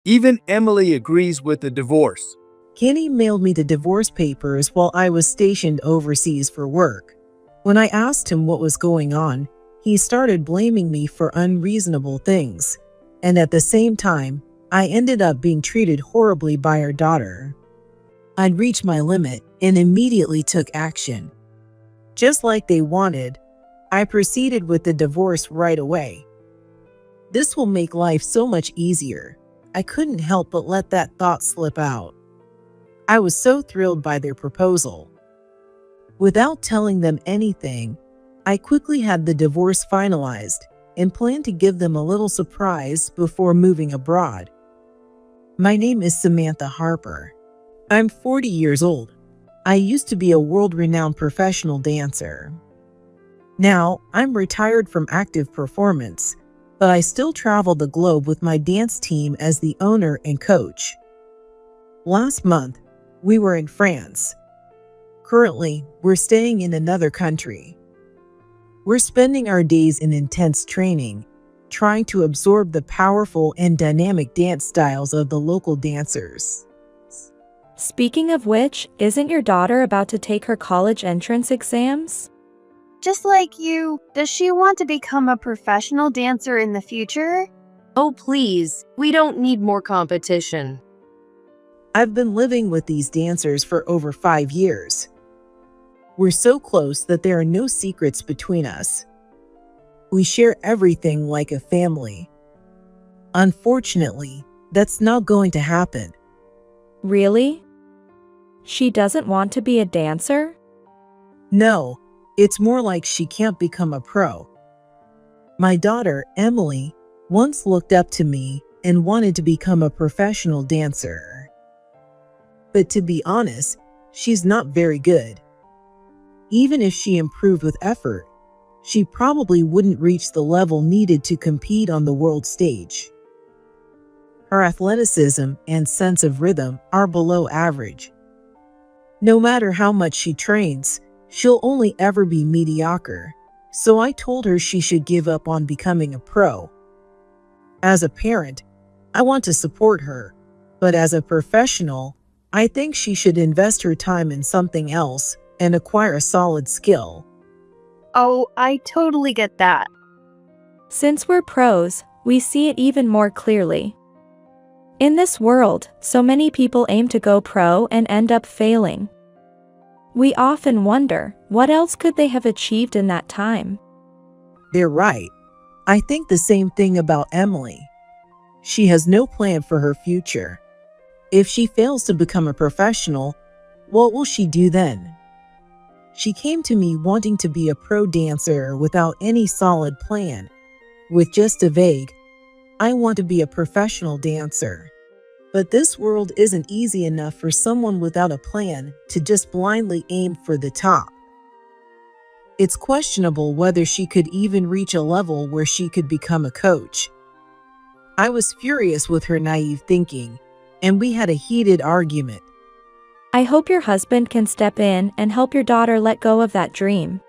Even Emily agrees with the divorce. Kenny mailed me the divorce papers while I was stationed overseas for work. When I asked him what was going on, he started blaming me for unreasonable things. And at the same time, I ended up being treated horribly by our daughter. I'd reached my limit and immediately took action. Just like they wanted, I proceeded with the divorce right away. This will make life so much easier. I couldn't help but let that thought slip out. I was so thrilled by their proposal. Without telling them anything, I quickly had the divorce finalized and planned to give them a little surprise before moving abroad. My name is Samantha Harper. I'm 40 years old. I used to be a world-renowned professional dancer. Now, I'm retired from active performance, but I still travel the globe with my dance team as the owner and coach. Last month, we were in France. Currently, we're staying in another country. We're spending our days in intense training, trying to absorb the powerful and dynamic dance styles of the local dancers. Speaking of which, isn't your daughter about to take her college entrance exams? Just like you, does she want to become a professional dancer in the future? Oh please, we don't need more competition. I've been living with these dancers for over 5 years. We're so close that there are no secrets between us. We share everything like a family. Unfortunately, that's not going to happen. Really? She doesn't want to be a dancer? No, it's more like she can't become a pro. My daughter, Emily, once looked up to me and wanted to become a professional dancer. But to be honest, she's not very good. Even if she improved with effort, she probably wouldn't reach the level needed to compete on the world stage. Her athleticism and sense of rhythm are below average. No matter how much she trains, she'll only ever be mediocre, so I told her she should give up on becoming a pro. As a parent, I want to support her, but as a professional, I think she should invest her time in something else and acquire a solid skill. Oh, I totally get that. Since we're pros, we see it even more clearly. In this world, so many people aim to go pro and end up failing. We often wonder, what else could they have achieved in that time? They're right. I think the same thing about Emily. She has no plan for her future. If she fails to become a professional, what will she do then? She came to me wanting to be a pro dancer without any solid plan, with just a vague, I want to be a professional dancer. But this world isn't easy enough for someone without a plan to just blindly aim for the top. It's questionable whether she could even reach a level where she could become a coach. I was furious with her naive thinking, and we had a heated argument. I hope your husband can step in and help your daughter let go of that dream.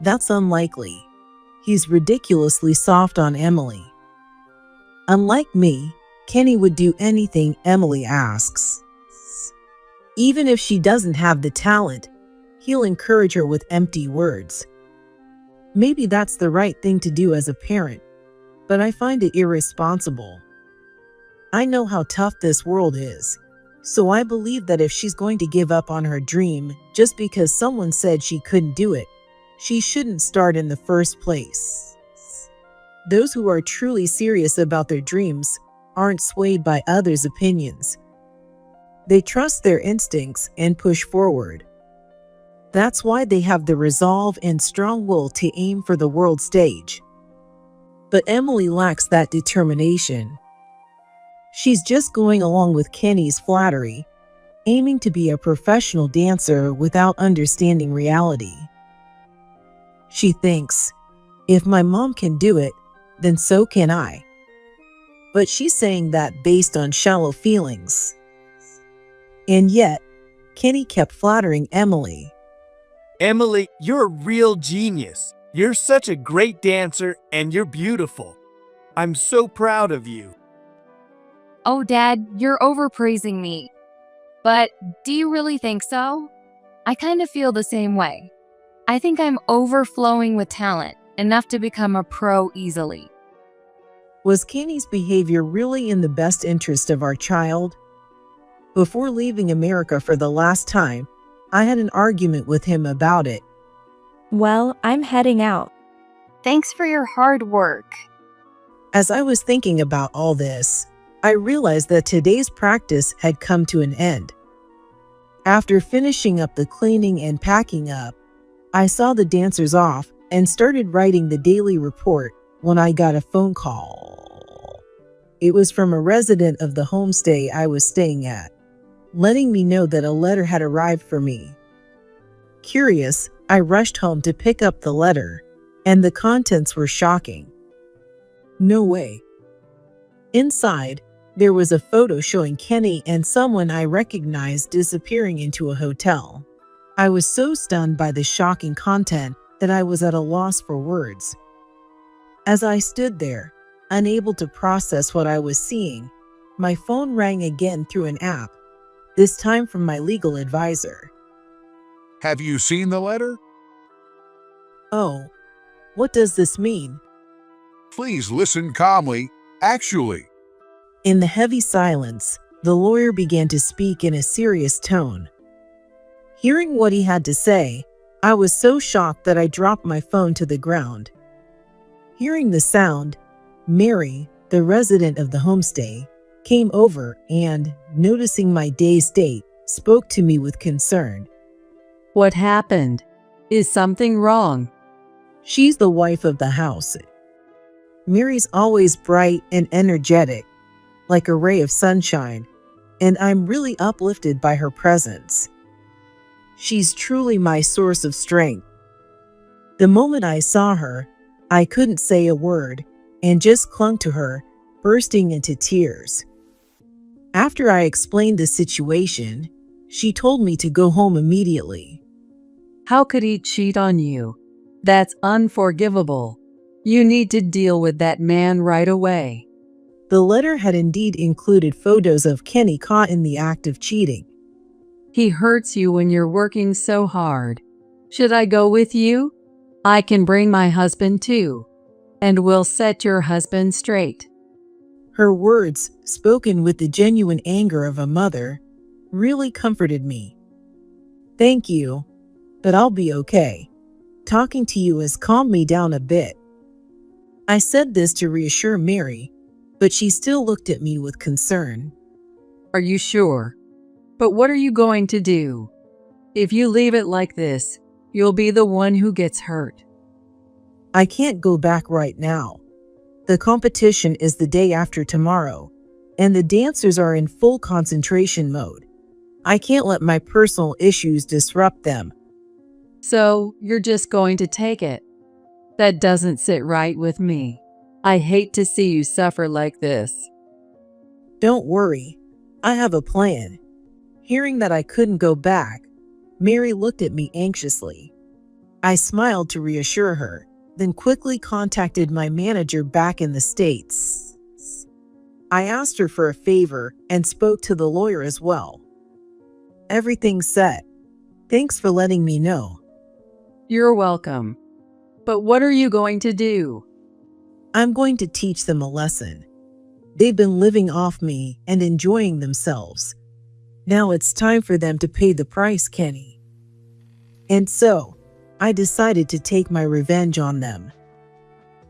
That's unlikely. He's ridiculously soft on Emily. Unlike me, Kenny would do anything Emily asks. Even if she doesn't have the talent, he'll encourage her with empty words. Maybe that's the right thing to do as a parent, but I find it irresponsible. I know how tough this world is, so I believe that if she's going to give up on her dream just because someone said she couldn't do it, she shouldn't start in the first place. Those who are truly serious about their dreams aren't swayed by others' opinions. They trust their instincts and push forward. That's why they have the resolve and strong will to aim for the world stage. But Emily lacks that determination. She's just going along with Kenny's flattery, aiming to be a professional dancer without understanding reality. She thinks, if my mom can do it, then so can I. But she's saying that based on shallow feelings. And yet, Kenny kept flattering Emily. Emily, you're a real genius. You're such a great dancer and you're beautiful. I'm so proud of you. Oh, Dad, you're overpraising me. But do you really think so? I kind of feel the same way. I think I'm overflowing with talent, enough to become a pro easily. Was Kenny's behavior really in the best interest of our child? Before leaving America for the last time, I had an argument with him about it. Well, I'm heading out. Thanks for your hard work. As I was thinking about all this, I realized that today's practice had come to an end. After finishing up the cleaning and packing up, I saw the dancers off and started writing the daily report when I got a phone call. It was from a resident of the homestay I was staying at, letting me know that a letter had arrived for me. Curious, I rushed home to pick up the letter, and the contents were shocking. No way. Inside, there was a photo showing Kenny and someone I recognized disappearing into a hotel. I was so stunned by the shocking content that I was at a loss for words. As I stood there, unable to process what I was seeing, my phone rang again through an app, this time from my legal advisor. Have you seen the letter? Oh, what does this mean? Please listen calmly. Actually, In the heavy silence, the lawyer began to speak in a serious tone. Hearing what he had to say, I was so shocked that I dropped my phone to the ground. Hearing the sound, Mary, the resident of the homestay, came over and, noticing my dazed state, spoke to me with concern. What happened? Is something wrong? She's the wife of the house. Mary's always bright and energetic, like a ray of sunshine, and I'm really uplifted by her presence. She's truly my source of strength. The moment I saw her, I couldn't say a word and just clung to her, bursting into tears. After I explained the situation, she told me to go home immediately. How could he cheat on you? That's unforgivable. You need to deal with that man right away. The letter had indeed included photos of Kenny caught in the act of cheating. He hurts you when you're working so hard. Should I go with you? I can bring my husband too, and we'll set your husband straight. Her words, spoken with the genuine anger of a mother, really comforted me. Thank you, but I'll be okay. Talking to you has calmed me down a bit. I said this to reassure Mary, but she still looked at me with concern. Are you sure? But what are you going to do? If you leave it like this, you'll be the one who gets hurt. I can't go back right now. The competition is the day after tomorrow, and the dancers are in full concentration mode. I can't let my personal issues disrupt them. So, you're just going to take it? That doesn't sit right with me. I hate to see you suffer like this. Don't worry, I have a plan. Hearing that I couldn't go back, Mary looked at me anxiously. I smiled to reassure her, then quickly contacted my manager back in the States. I asked her for a favor and spoke to the lawyer as well. Everything's set. Thanks for letting me know. You're welcome. But what are you going to do? I'm going to teach them a lesson. They've been living off me and enjoying themselves. Now it's time for them to pay the price, Kenny. And so, I decided to take my revenge on them.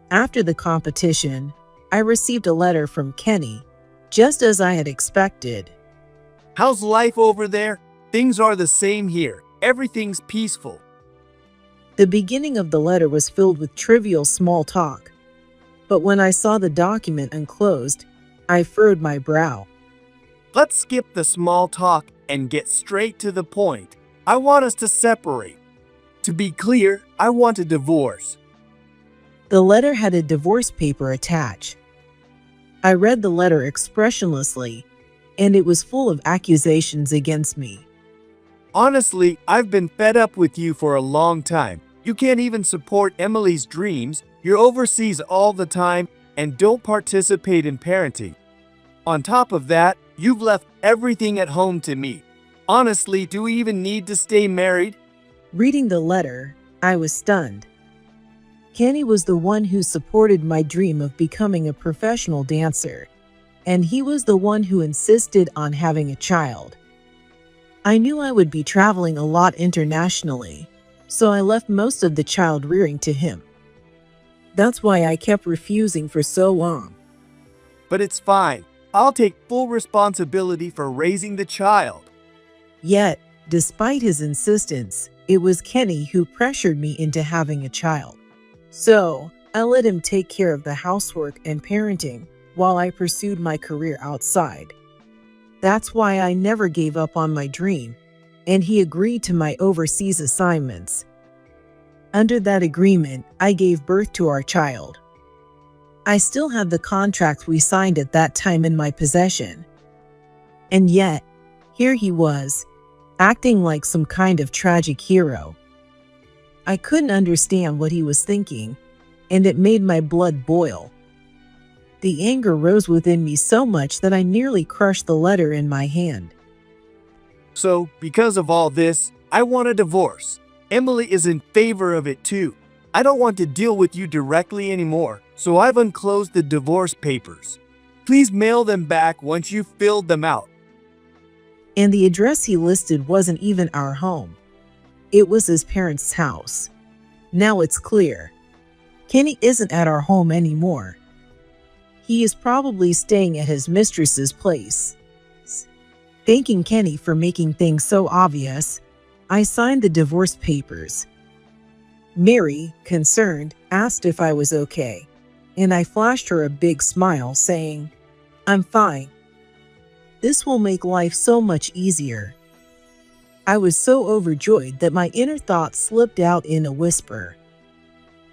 After the competition, I received a letter from Kenny, just as I had expected. How's life over there? Things are the same here. Everything's peaceful. The beginning of the letter was filled with trivial small talk, but when I saw the document enclosed, I furrowed my brow. Let's skip the small talk and get straight to the point. I want us to separate. To be clear, I want a divorce. The letter had a divorce paper attached. I read the letter expressionlessly, and it was full of accusations against me. Honestly, I've been fed up with you for a long time. You can't even support Emily's dreams. You're overseas all the time and don't participate in parenting. On top of that, you've left everything at home to me. Honestly, do we even need to stay married? Reading the letter, I was stunned. Kenny was the one who supported my dream of becoming a professional dancer, and he was the one who insisted on having a child. I knew I would be traveling a lot internationally, so I left most of the child rearing to him. That's why I kept refusing for so long. But it's fine. I'll take full responsibility for raising the child. Yet, despite his insistence, it was Kenny who pressured me into having a child. So, I let him take care of the housework and parenting while I pursued my career outside. That's why I never gave up on my dream, and he agreed to my overseas assignments. Under that agreement, I gave birth to our child. I still have the contract we signed at that time in my possession. And yet, here he was, acting like some kind of tragic hero. I couldn't understand what he was thinking, and it made my blood boil. The anger rose within me so much that I nearly crushed the letter in my hand. So, because of all this, I want a divorce. Emily is in favor of it too. I don't want to deal with you directly anymore, so I've unclosed the divorce papers. Please mail them back once you've filled them out. And the address he listed wasn't even our home. It was his parents' house. Now it's clear. Kenny isn't at our home anymore. He is probably staying at his mistress's place. Thanking Kenny for making things so obvious, I signed the divorce papers. Mary, concerned, asked if I was okay, and I flashed her a big smile, saying, "I'm fine. This will make life so much easier." I was so overjoyed that my inner thoughts slipped out in a whisper.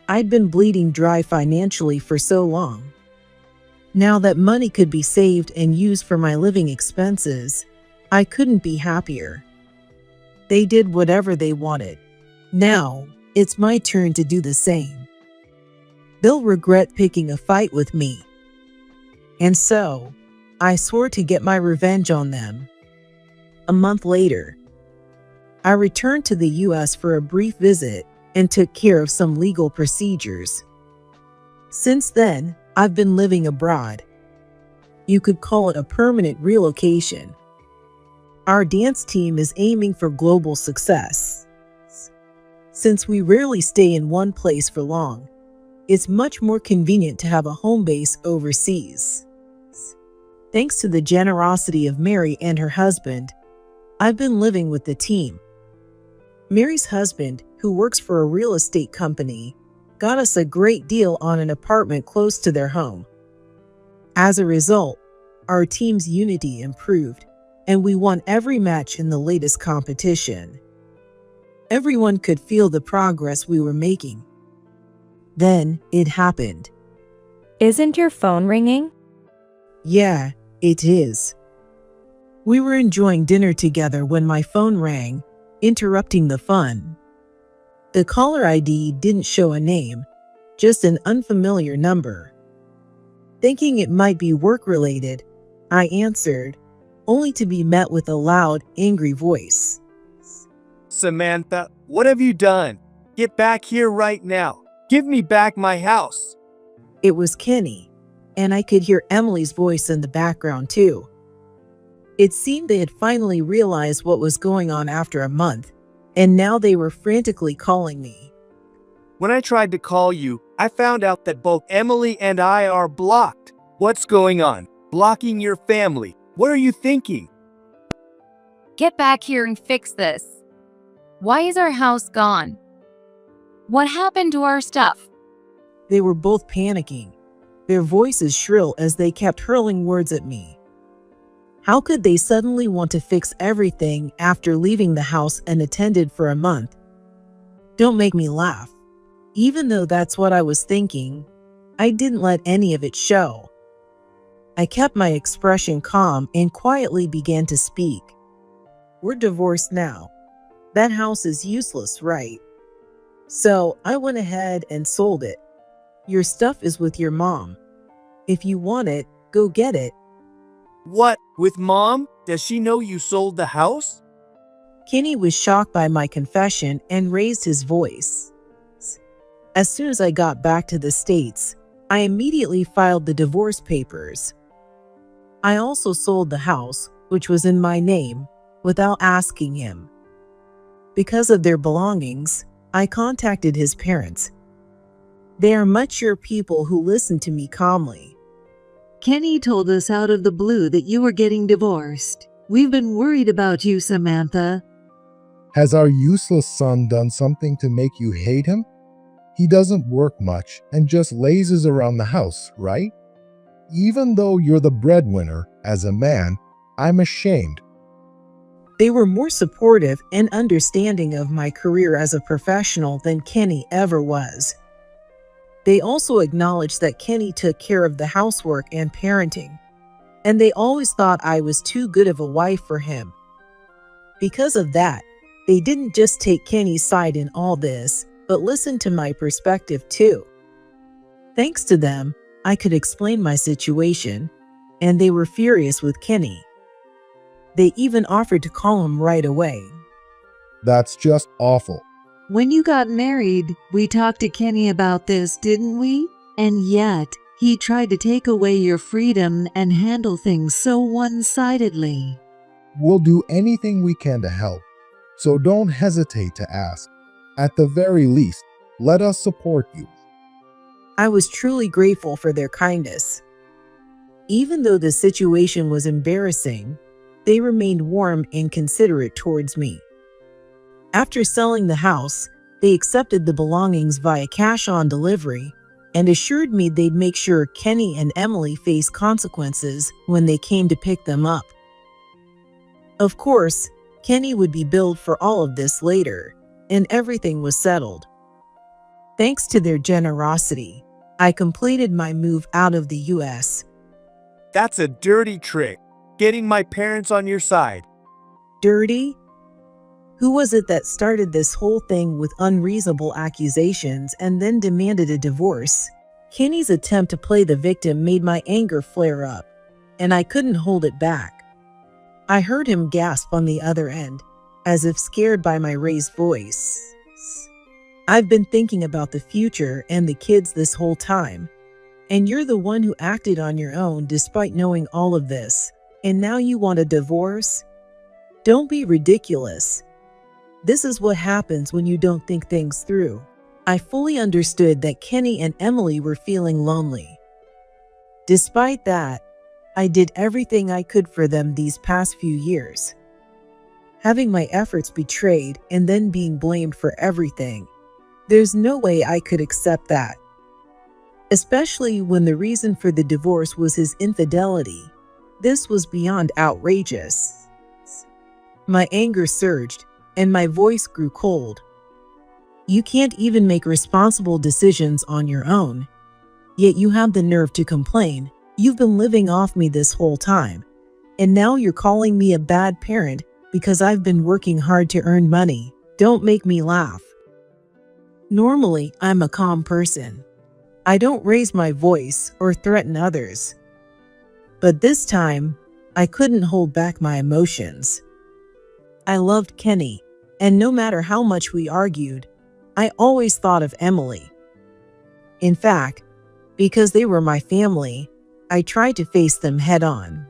I'd been bleeding dry financially for so long. Now that money could be saved and used for my living expenses, I couldn't be happier. They did whatever they wanted. Now, it's my turn to do the same. They'll regret picking a fight with me. And so, I swore to get my revenge on them. A month later, I returned to the US for a brief visit and took care of some legal procedures. Since then, I've been living abroad. You could call it a permanent relocation. Our dance team is aiming for global success. Since we rarely stay in one place for long, it's much more convenient to have a home base overseas. Thanks to the generosity of Mary and her husband, I've been living with the team. Mary's husband, who works for a real estate company, got us a great deal on an apartment close to their home. As a result, our team's unity improved, and we won every match in the latest competition. Everyone could feel the progress we were making. Then it happened. Isn't your phone ringing? Yeah, it is. We were enjoying dinner together when my phone rang, interrupting the fun. The caller ID didn't show a name, just an unfamiliar number. Thinking it might be work-related, I answered, only to be met with a loud, angry voice. Samantha, what have you done? Get back here right now. Give me back my house. It was Kenny, and I could hear Emily's voice in the background too. It seemed they had finally realized what was going on after a month, and now they were frantically calling me. When I tried to call you, I found out that both Emily and I are blocked. What's going on? Blocking your family. What are you thinking? Get back here and fix this. Why is our house gone? What happened to our stuff? They were both panicking, their voices shrill as they kept hurling words at me. How could they suddenly want to fix everything after leaving the house unattended for a month? Don't make me laugh. Even though that's what I was thinking, I didn't let any of it show. I kept my expression calm and quietly began to speak. We're divorced now. That house is useless, right? So I went ahead and sold it. Your stuff is with your mom. If you want it, go get it. What, with Mom? Does she know you sold the house? Kenny was shocked by my confession and raised his voice. As soon as I got back to the States, I immediately filed the divorce papers. I also sold the house, which was in my name, without asking him. Because of their belongings, I contacted his parents. They are mature people who listen to me calmly. Kenny told us out of the blue that you were getting divorced. We've been worried about you, Samantha. Has our useless son done something to make you hate him? He doesn't work much and just lazes around the house, right? Even though you're the breadwinner, as a man, I'm ashamed. They were more supportive and understanding of my career as a professional than Kenny ever was. They also acknowledged that Kenny took care of the housework and parenting, and they always thought I was too good of a wife for him. Because of that, they didn't just take Kenny's side in all this, but listened to my perspective too. Thanks to them, I could explain my situation, and they were furious with Kenny. They even offered to call him right away. That's just awful. When you got married, we talked to Kenny about this, didn't we? And yet, he tried to take away your freedom and handle things so one-sidedly. We'll do anything we can to help, so don't hesitate to ask. At the very least, let us support you. I was truly grateful for their kindness. Even though the situation was embarrassing, they remained warm and considerate towards me. After selling the house, they accepted the belongings via cash on delivery and assured me they'd make sure Kenny and Emily faced consequences when they came to pick them up. Of course, Kenny would be billed for all of this later, and everything was settled. Thanks to their generosity, I completed my move out of the US. That's a dirty trick, getting my parents on your side. Dirty? Who was it that started this whole thing with unreasonable accusations and then demanded a divorce? Kenny's attempt to play the victim made my anger flare up, and I couldn't hold it back. I heard him gasp on the other end, as if scared by my raised voice. I've been thinking about the future and the kids this whole time, and you're the one who acted on your own despite knowing all of this, and now you want a divorce? Don't be ridiculous. This is what happens when you don't think things through. I fully understood that Kenny and Emily were feeling lonely. Despite that, I did everything I could for them these past few years. Having my efforts betrayed and then being blamed for everything, there's no way I could accept that. Especially when the reason for the divorce was his infidelity. This was beyond outrageous. My anger surged, and my voice grew cold. You can't even make responsible decisions on your own, yet you have the nerve to complain. You've been living off me this whole time, and now you're calling me a bad parent because I've been working hard to earn money. Don't make me laugh. Normally, I'm a calm person. I don't raise my voice or threaten others. But this time, I couldn't hold back my emotions. I loved Kenny, and no matter how much we argued, I always thought of Emily. In fact, because they were my family, I tried to face them head on.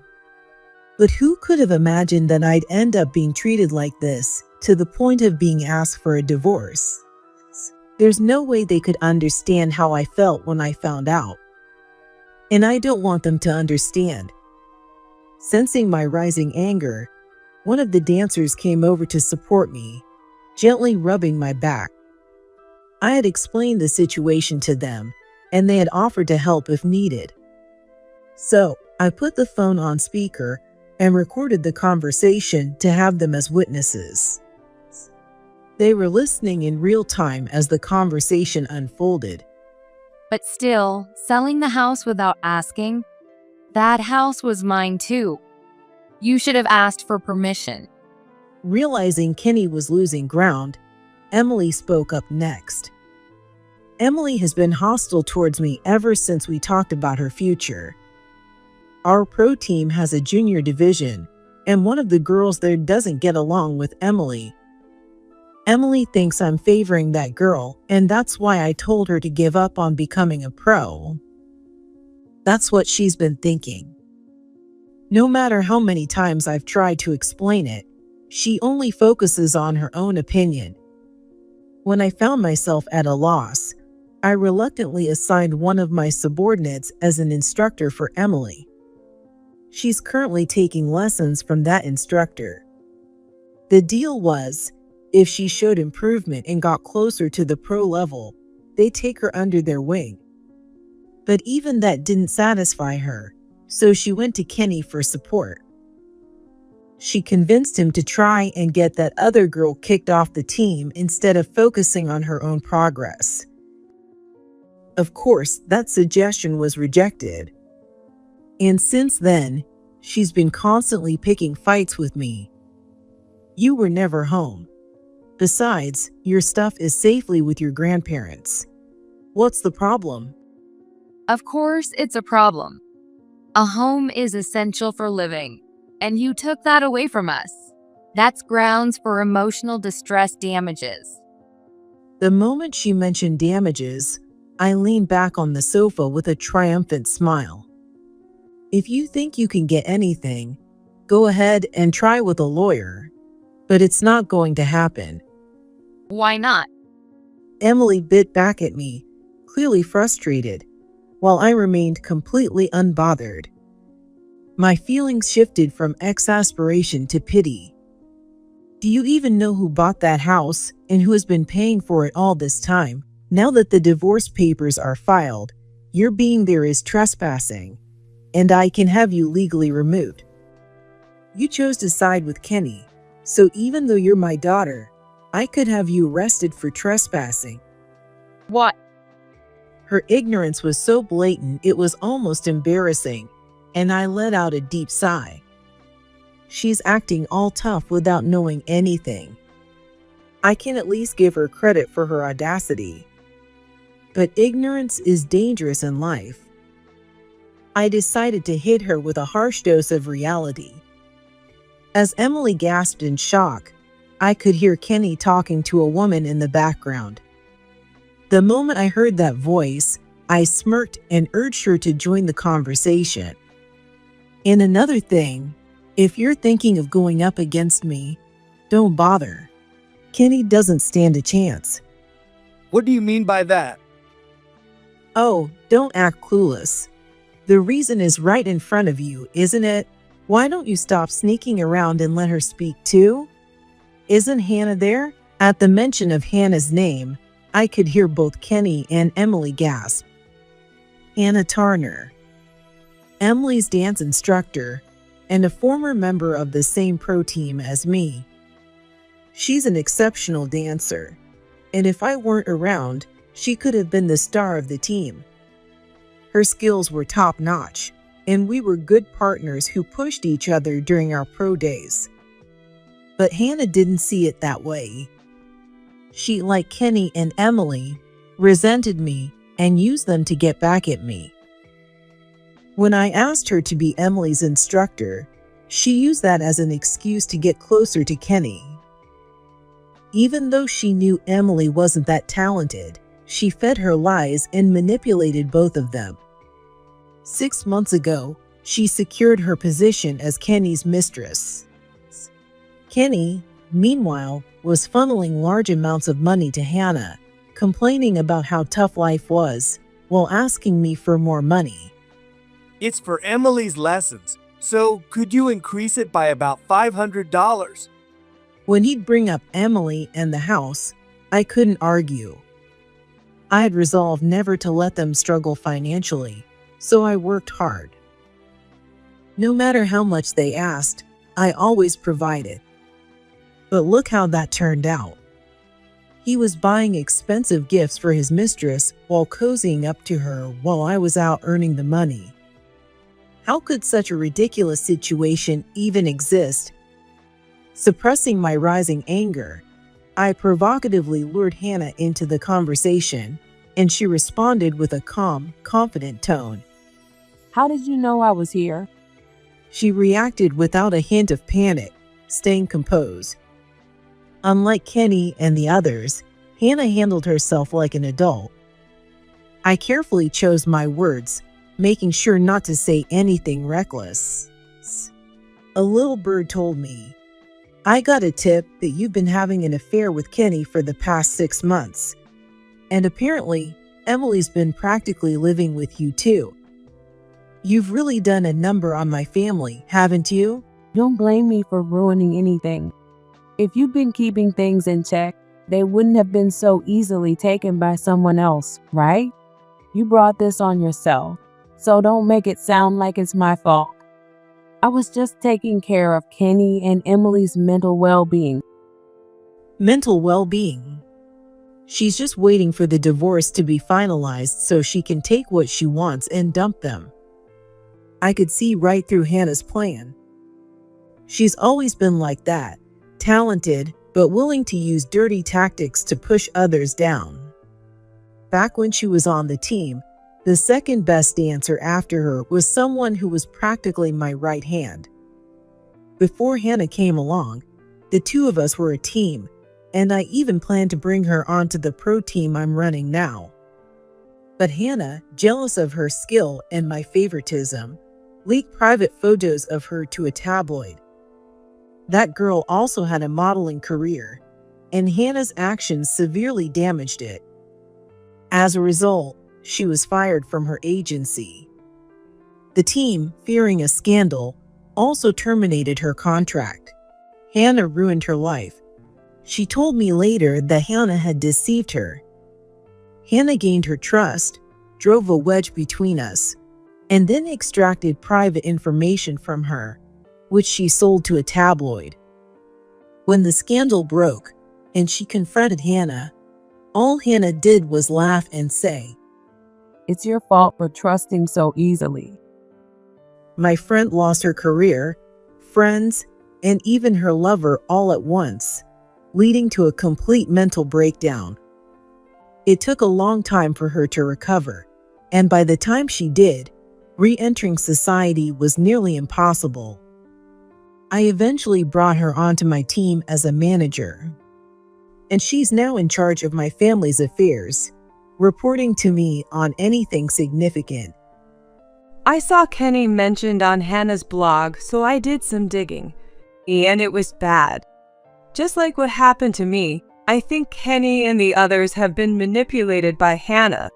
But who could have imagined that I'd end up being treated like this, to the point of being asked for a divorce? There's no way they could understand how I felt when I found out. And I don't want them to understand. Sensing my rising anger, one of the dancers came over to support me, gently rubbing my back. I had explained the situation to them, and they had offered to help if needed. So, I put the phone on speaker and recorded the conversation to have them as witnesses. They were listening in real time as the conversation unfolded. But still, selling the house without asking? That house was mine too. You should have asked for permission. Realizing Kenny was losing ground, Emily spoke up next. Emily has been hostile towards me ever since we talked about her future. Our pro team has a junior division, and one of the girls there doesn't get along with Emily. Emily thinks I'm favoring that girl, and that's why I told her to give up on becoming a pro. That's what she's been thinking. No matter how many times I've tried to explain it, she only focuses on her own opinion. When I found myself at a loss, I reluctantly assigned one of my subordinates as an instructor for Emily. She's currently taking lessons from that instructor. The deal was, if she showed improvement and got closer to the pro level, they take her under their wing. But even that didn't satisfy her, so she went to Kenny for support. She convinced him to try and get that other girl kicked off the team instead of focusing on her own progress. Of course, that suggestion was rejected. And since then, she's been constantly picking fights with me. You were never home. Besides, your stuff is safely with your grandparents. What's the problem? Of course, it's a problem. A home is essential for living, and you took that away from us. That's grounds for emotional distress damages. The moment she mentioned damages, I leaned back on the sofa with a triumphant smile. If you think you can get anything, go ahead and try with a lawyer. But it's not going to happen. Why not? Emily bit back at me, clearly frustrated, while I remained completely unbothered. My feelings shifted from exasperation to pity. Do you even know who bought that house and who has been paying for it all this time? Now that the divorce papers are filed, your being there is trespassing, and I can have you legally removed. You chose to side with Kenny, so even though you're my daughter, I could have you arrested for trespassing. What? Her ignorance was so blatant it was almost embarrassing, and I let out a deep sigh. She's acting all tough without knowing anything. I can at least give her credit for her audacity. But ignorance is dangerous in life. I decided to hit her with a harsh dose of reality. As Emily gasped in shock, I could hear Kenny talking to a woman in the background. The moment I heard that voice, I smirked and urged her to join the conversation. And another thing, if you're thinking of going up against me, don't bother. Kenny doesn't stand a chance. What do you mean by that? Oh, don't act clueless. The reason is right in front of you, isn't it? Why don't you stop sneaking around and let her speak too? Isn't Hannah there? At the mention of Hannah's name, I could hear both Kenny and Emily gasp. Hannah Tarner, Emily's dance instructor, and a former member of the same pro team as me. She's an exceptional dancer, and if I weren't around, she could have been the star of the team. Her skills were top-notch, and we were good partners who pushed each other during our pro days. But Hannah didn't see it that way. She, like Kenny and Emily, resented me and used them to get back at me. When I asked her to be Emily's instructor, she used that as an excuse to get closer to Kenny. Even though she knew Emily wasn't that talented, she fed her lies and manipulated both of them. 6 months ago, she secured her position as Kenny's mistress. Kenny, meanwhile, was funneling large amounts of money to Hannah, complaining about how tough life was, while asking me for more money. It's for Emily's lessons, so could you increase it by about $500? When he'd bring up Emily and the house, I couldn't argue. I had resolved never to let them struggle financially, so I worked hard. No matter how much they asked, I always provided. But look how that turned out. He was buying expensive gifts for his mistress while cozying up to her while I was out earning the money. How could such a ridiculous situation even exist? Suppressing my rising anger, I provocatively lured Hannah into the conversation, and she responded with a calm, confident tone. How did you know I was here? She reacted without a hint of panic, staying composed. Unlike Kenny and the others, Hannah handled herself like an adult. I carefully chose my words, making sure not to say anything reckless. A little bird told me, "I got a tip that you've been having an affair with Kenny for the past 6 months. And apparently, Emily's been practically living with you too. You've really done a number on my family, haven't you?" Don't blame me for ruining anything. If you'd been keeping things in check, they wouldn't have been so easily taken by someone else, right? You brought this on yourself, so don't make it sound like it's my fault. I was just taking care of Kenny and Emily's mental well-being. Mental well-being. She's just waiting for the divorce to be finalized so she can take what she wants and dump them. I could see right through Hannah's plan. She's always been like that, talented, but willing to use dirty tactics to push others down. Back when she was on the team, the second best dancer after her was someone who was practically my right hand. Before Hannah came along, the two of us were a team, and I even planned to bring her onto the pro team I'm running now. But Hannah, jealous of her skill and my favoritism, leaked private photos of her to a tabloid. That girl also had a modeling career, and Hannah's actions severely damaged it. As a result, she was fired from her agency. The team, fearing a scandal, also terminated her contract. Hannah ruined her life. She told me later that Hannah had deceived her. Hannah gained her trust, drove a wedge between us, and then extracted private information from her, which she sold to a tabloid. When the scandal broke and she confronted Hannah, all Hannah did was laugh and say, "It's your fault for trusting so easily." My friend lost her career, friends, and even her lover all at once, leading to a complete mental breakdown. It took a long time for her to recover, and by the time she did, re-entering society was nearly impossible. I eventually brought her onto my team as a manager, and she's now in charge of my family's affairs, reporting to me on anything significant. I saw Kenny mentioned on Hannah's blog, so I did some digging, and it was bad. Just like what happened to me, I think Kenny and the others have been manipulated by Hannah.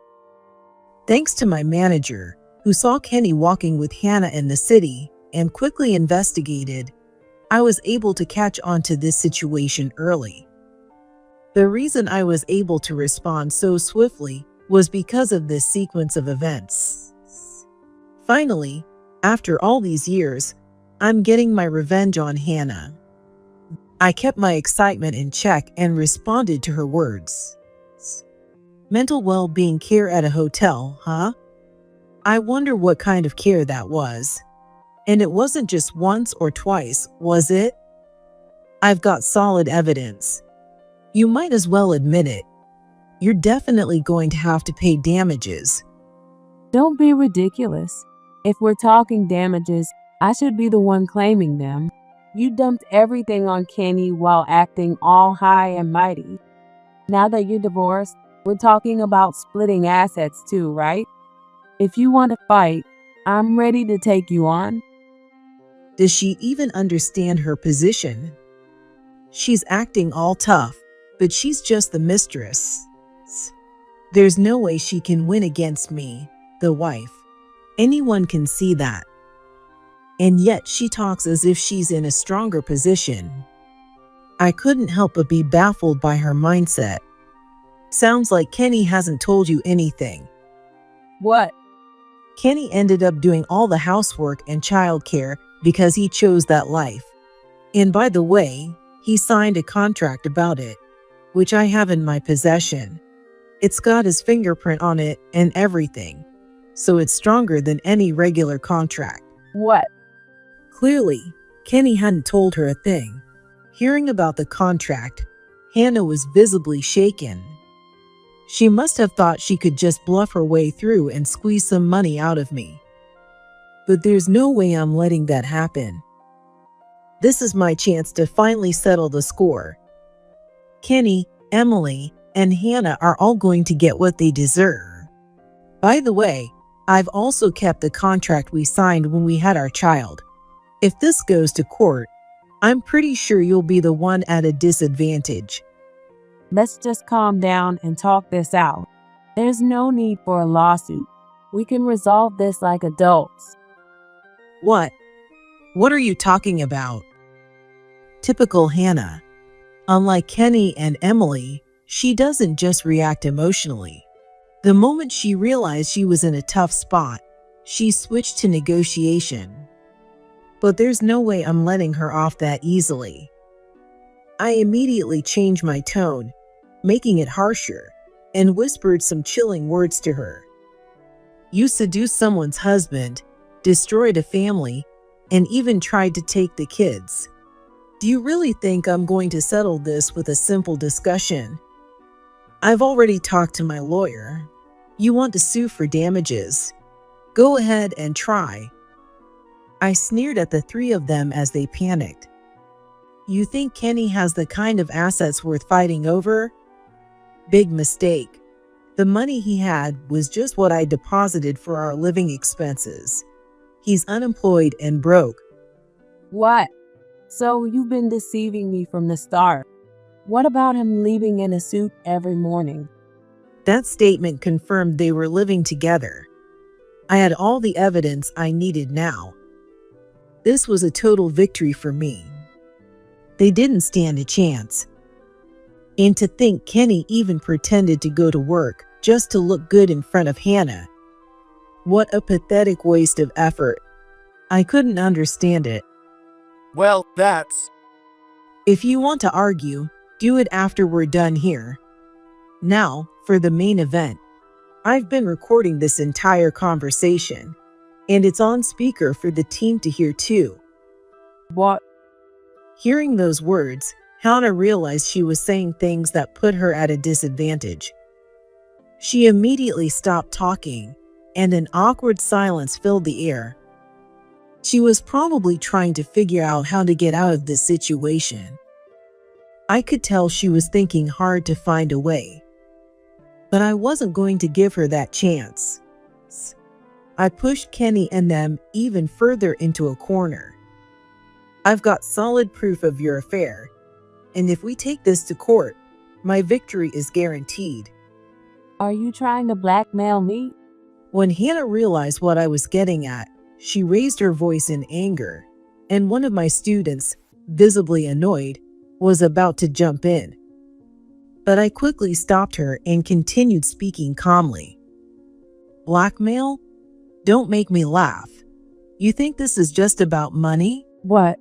Thanks to my manager, who saw Kenny walking with Hannah in the city and quickly investigated, I was able to catch on to this situation early. The reason I was able to respond so swiftly was because of this sequence of events. Finally, after all these years, I'm getting my revenge on Hannah. I kept my excitement in check and responded to her words. Mental well-being care at a hotel, huh? I wonder what kind of care that was. And it wasn't just once or twice, was it? I've got solid evidence. You might as well admit it. You're definitely going to have to pay damages. Don't be ridiculous. If we're talking damages, I should be the one claiming them. You dumped everything on Kenny while acting all high and mighty. Now that you're divorced, we're talking about splitting assets too, right? If you want to fight, I'm ready to take you on. Does she even understand her position? She's acting all tough, but she's just the mistress. There's no way she can win against me, the wife. Anyone can see that. And yet she talks as if she's in a stronger position. I couldn't help but be baffled by her mindset. Sounds like Kenny hasn't told you anything. What? Kenny ended up doing all the housework and childcare because he chose that life. And by the way, he signed a contract about it, which I have in my possession. It's got his fingerprint on it and everything, so it's stronger than any regular contract. What? Clearly, Kenny hadn't told her a thing. Hearing about the contract, Hannah was visibly shaken. She must have thought she could just bluff her way through and squeeze some money out of me. but there's no way I'm letting that happen. This is my chance to finally settle the score. Kenny, Emily, and Hannah are all going to get what they deserve. By the way, I've also kept the contract we signed when we had our child. If this goes to court, I'm pretty sure you'll be the one at a disadvantage. Let's just calm down and talk this out. There's no need for a lawsuit. We can resolve this like adults. What? What are you talking about? Typical Hannah. Unlike Kenny and Emily, she doesn't just react emotionally. The moment she realized she was in a tough spot, she switched to negotiation. But there's no way I'm letting her off that easily. I immediately changed my tone, making it harsher, and whispered some chilling words to her. You seduced someone's husband, destroyed a family, and even tried to take the kids. Do you really think I'm going to settle this with a simple discussion? I've already talked to my lawyer. You want to sue for damages? Go ahead and try. I sneered at the three of them as they panicked. You think Kenny has the kind of assets worth fighting over? Big mistake. The money he had was just what I deposited for our living expenses. He's unemployed and broke. What? So you've been deceiving me from the start. What about him leaving in a suit every morning? That statement confirmed they were living together. I had all the evidence I needed now. This was a total victory for me. They didn't stand a chance. And to think Kenny even pretended to go to work just to look good in front of Hannah. What a pathetic waste of effort. I couldn't understand it. Well, that's... If you want to argue, do it after we're done here. Now, for the main event. I've been recording this entire conversation, and it's on speaker for the team to hear too. What? Hearing those words, Hannah realized she was saying things that put her at a disadvantage. She immediately stopped talking, and an awkward silence filled the air. She was probably trying to figure out how to get out of this situation. I could tell she was thinking hard to find a way. But I wasn't going to give her that chance. I pushed Kenny and them even further into a corner. I've got solid proof of your affair, and if we take this to court, my victory is guaranteed. Are you trying to blackmail me? When Hannah realized what I was getting at, she raised her voice in anger, and one of my students, visibly annoyed, was about to jump in. But I quickly stopped her and continued speaking calmly. Blackmail? Don't make me laugh. You think this is just about money? What?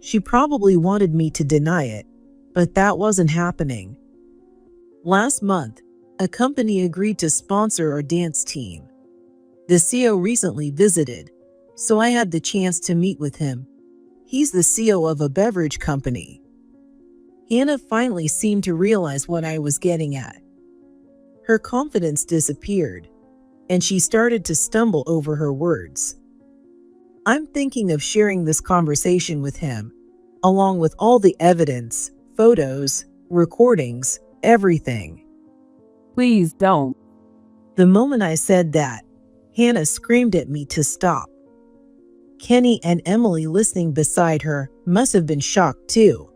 She probably wanted me to deny it, but that wasn't happening. Last month, a company agreed to sponsor our dance team. The CEO recently visited, so I had the chance to meet with him. He's the CEO of a beverage company. Hannah finally seemed to realize what I was getting at. Her confidence disappeared, and she started to stumble over her words. I'm thinking of sharing this conversation with him, along with all the evidence, photos, recordings, everything. Please don't. The moment I said that, Hannah screamed at me to stop. Kenny and Emily listening beside her must have been shocked too.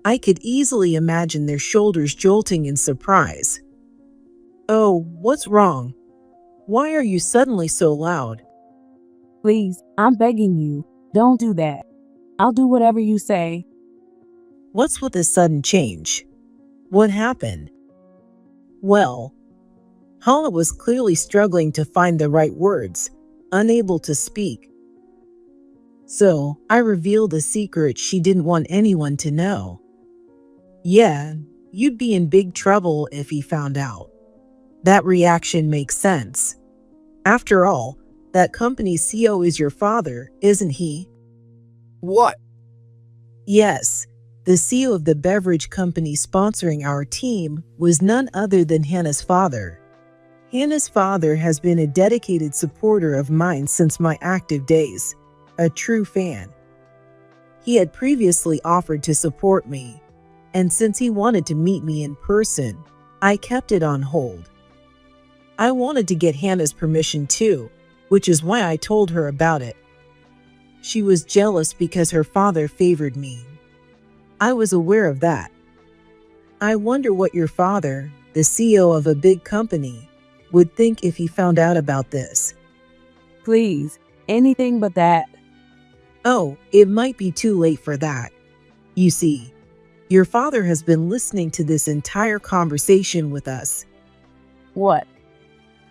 I could easily imagine their shoulders jolting in surprise. Oh, what's wrong? Why are you suddenly so loud? Please, I'm begging you, don't do that. I'll do whatever you say. What's with this sudden change? What happened? Well, Hannah was clearly struggling to find the right words, unable to speak. So, I revealed a secret she didn't want anyone to know. Yeah, you'd be in big trouble if he found out. That reaction makes sense. After all, that company's CEO is your father, isn't he? What? Yes, the CEO of the beverage company sponsoring our team was none other than Hannah's father. Hannah's father has been a dedicated supporter of mine since my active days, a true fan. He had previously offered to support me, and since he wanted to meet me in person, I kept it on hold. I wanted to get Hannah's permission too, which is why I told her about it. She was jealous because her father favored me. I was aware of that. I wonder what your father, the CEO of a big company, would think if he found out about this. Please, anything but that. Oh, it might be too late for that. You see, your father has been listening to this entire conversation with us. What?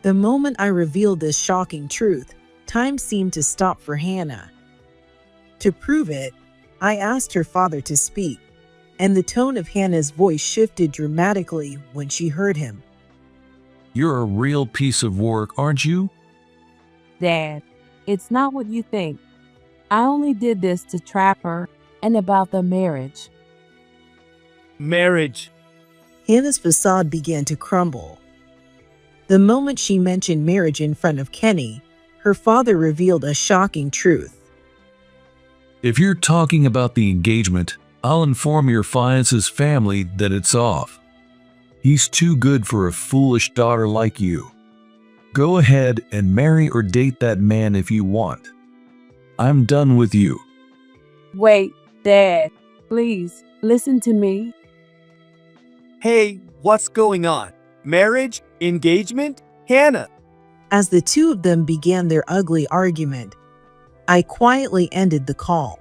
The moment I revealed this shocking truth, time seemed to stop for Hannah. To prove it, I asked her father to speak, and the tone of Hannah's voice shifted dramatically when she heard him. You're a real piece of work, aren't you? Dad, it's not what you think. I only did this to trap her and about the marriage. Marriage. Hannah's facade began to crumble. The moment she mentioned marriage in front of Kenny, her father revealed a shocking truth. If you're talking about the engagement, I'll inform your fiance's family that it's off. He's too good for a foolish daughter like you. Go ahead and marry or date that man if you want. I'm done with you. Wait, Dad, please, listen to me. Hey, what's going on? Marriage? Engagement? Hannah. As the two of them began their ugly argument, I quietly ended the call.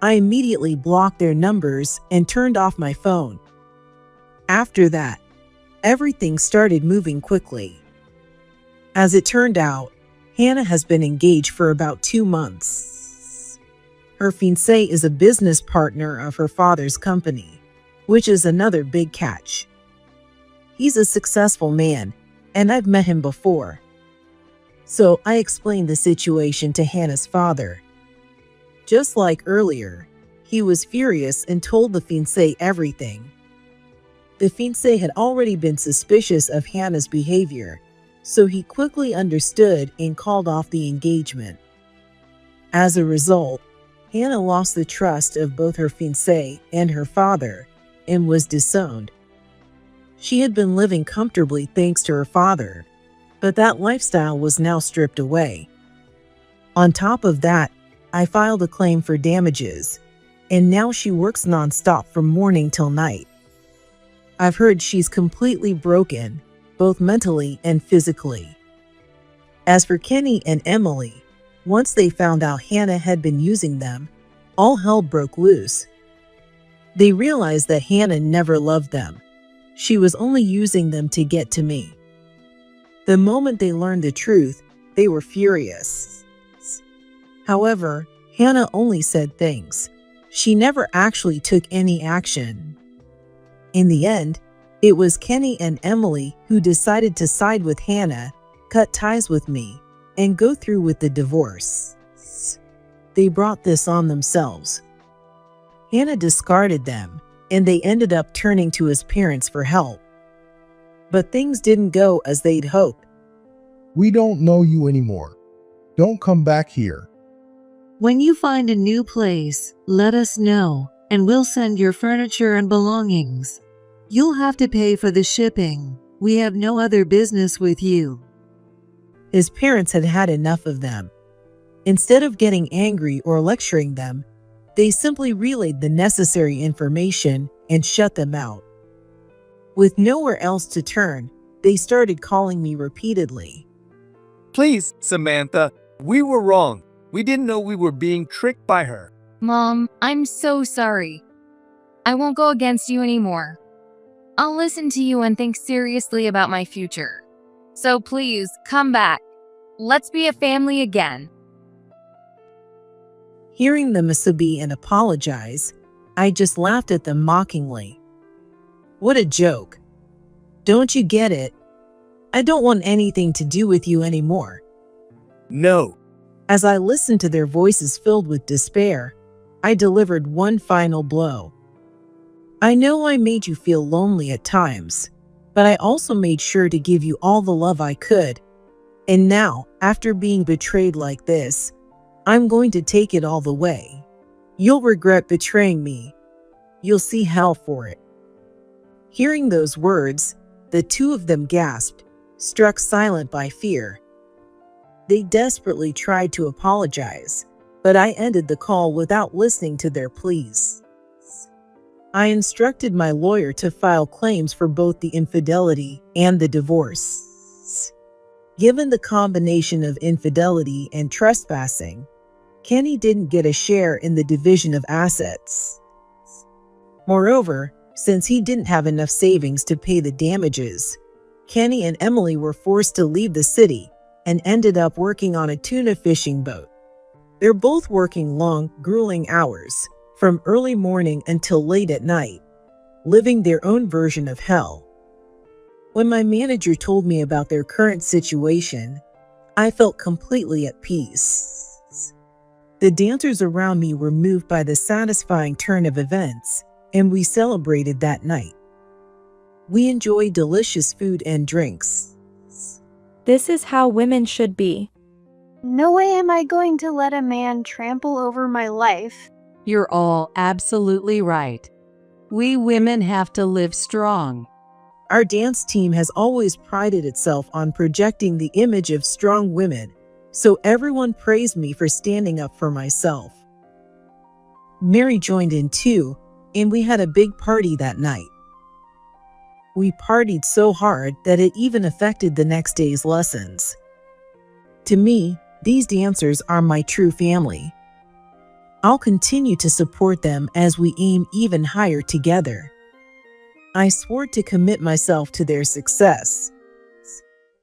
I immediately blocked their numbers and turned off my phone. After that, everything started moving quickly. As it turned out, Hannah has been engaged for about 2 months. Her fiancé is a business partner of her father's company, which is another big catch. He's a successful man, and I've met him before. So I explained the situation to Hannah's father. Just like earlier, he was furious and told the fiancé everything. The fiancé had already been suspicious of Hannah's behavior, so he quickly understood and called off the engagement. As a result, Hannah lost the trust of both her fiancé and her father and was disowned. She had been living comfortably thanks to her father, but that lifestyle was now stripped away. On top of that, I filed a claim for damages, and now she works nonstop from morning till night. I've heard she's completely broken, both mentally and physically. As for Kenny and Emily, once they found out Hannah had been using them, all hell broke loose. They realized that Hannah never loved them. She was only using them to get to me. The moment they learned the truth, they were furious. However, Hannah only said things. She never actually took any action. In the end, it was Kenny and Emily who decided to side with Hannah, cut ties with me, and go through with the divorce. They brought this on themselves. Hannah discarded them, and they ended up turning to his parents for help. But things didn't go as they'd hoped. We don't know you anymore. Don't come back here. When you find a new place, let us know, and we'll send your furniture and belongings. You'll have to pay for the shipping. We have no other business with you. His parents had had enough of them. Instead of getting angry or lecturing them, they simply relayed the necessary information and shut them out. With nowhere else to turn, they started calling me repeatedly. Please, Samantha, we were wrong. We didn't know we were being tricked by her. Mom, I'm so sorry. I won't go against you anymore. I'll listen to you and think seriously about my future. So please, come back. Let's be a family again. Hearing them sob and apologize, I just laughed at them mockingly. What a joke. Don't you get it? I don't want anything to do with you anymore. No. As I listened to their voices filled with despair, I delivered one final blow. I know I made you feel lonely at times, but I also made sure to give you all the love I could. And now, after being betrayed like this, I'm going to take it all the way. You'll regret betraying me. You'll see hell for it." Hearing those words, the two of them gasped, struck silent by fear. They desperately tried to apologize, but I ended the call without listening to their pleas. I instructed my lawyer to file claims for both the infidelity and the divorce. Given the combination of infidelity and trespassing, Kenny didn't get a share in the division of assets. Moreover, since he didn't have enough savings to pay the damages, Kenny and Emily were forced to leave the city and ended up working on a tuna fishing boat. They're both working long, grueling hours, from early morning until late at night, living their own version of hell. When my manager told me about their current situation, I felt completely at peace. The dancers around me were moved by the satisfying turn of events, and we celebrated that night. We enjoyed delicious food and drinks. This is how women should be. No way am I going to let a man trample over my life. You're all absolutely right. We women have to live strong. Our dance team has always prided itself on projecting the image of strong women, so everyone praised me for standing up for myself. Mary joined in too, and we had a big party that night. We partied so hard that it even affected the next day's lessons. To me, these dancers are my true family. I'll continue to support them as we aim even higher together. I swore to commit myself to their success,